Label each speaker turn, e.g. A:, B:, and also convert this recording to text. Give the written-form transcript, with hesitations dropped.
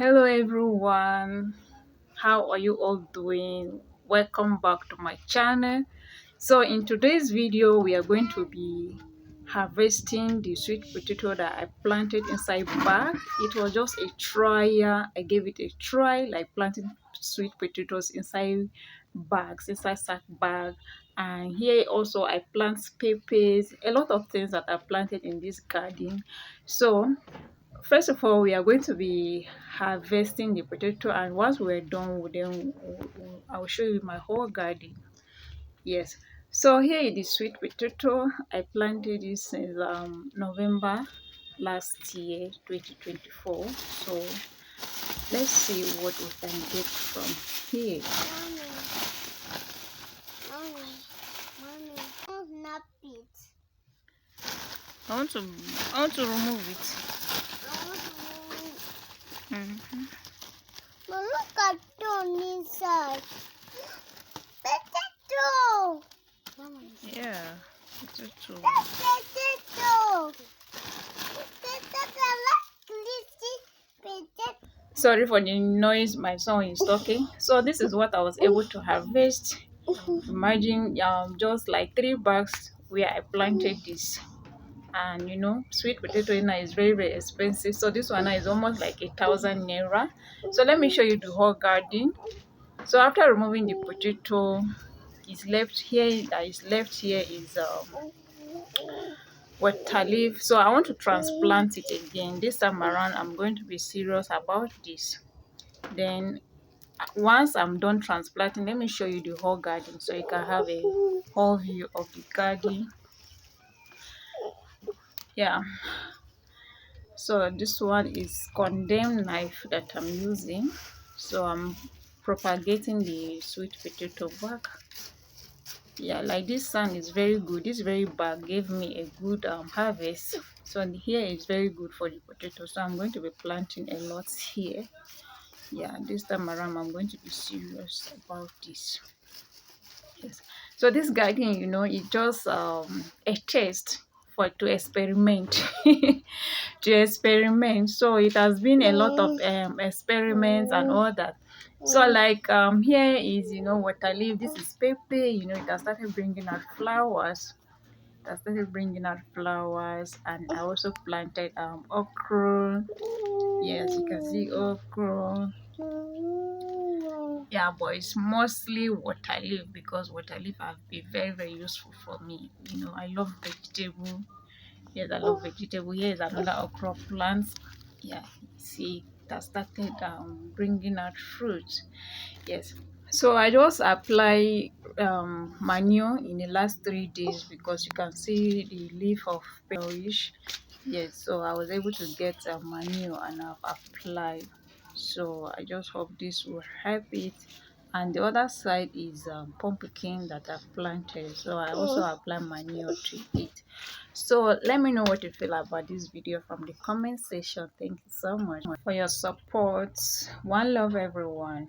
A: Hello everyone, how are you all doing? Welcome back to my channel. So in today's video we are going to be harvesting the sweet potato that I planted inside bag. It was just a trial. I gave it a try, like planting sweet potatoes inside bags, inside sack bag. And here also I plant peppers, a lot of things that are planted in this garden. So first of all, we are going to be harvesting the potato, and once we're done, I'll show you my whole garden. Yes. So here is the sweet potato. I planted this since November last year, 2024. So let's see what we can get from here.
B: Mommy, snap it.
A: I want to remove it.
B: I want to move.
A: Mm-hmm.
B: But look at the inside. Potato.
A: Yeah, potato.
B: Potato. Potato.
A: Sorry for the noise, my son is talking. So this is what I was able to harvest. Imagine just like 3 bags where I planted this. And you know, sweet potato now is very expensive, so this one now is almost like 1,000 naira. So let me show you the whole garden. So after removing the potato, is left here is water leaf. So I want to transplant it again. This time around I'm going to be serious about this. Then once I'm done transplanting, let me show you the whole garden so you can have a whole view of the garden. Yeah, so this one is condemned knife that I'm using. So I'm propagating the sweet potato back. Yeah, like this sun is very good. This very bag gave me a good harvest. So here is very good for the potato, so I'm going to be planting a lot here. Yeah, this time around I'm going to be serious about this. Yes. So this garden, you know, it's just a test for to experiment. To experiment. So it has been a lot of experiments and all that. So like here is, you know, water leaf. This is pepper. You know, it has started bringing out flowers. It has started bringing out flowers, and I also planted okra. Yes, you can see okra. Yeah, but it's mostly water leaf because water leaf have been very useful for me. You know, I love vegetable. Yes, I love vegetable. Here is another okra plant. Yeah, see, that started bringing out fruit. Yes, so I just apply manure in the last 3 days because you can see the leaf of perish. Yes, so I was able to get manure and I've applied. So I just hope this will help it. And the other side is pumpkin that I've planted, so I also apply manure to it. So let me know what you feel about this video from the comment section. Thank you so much for your support. One love, everyone.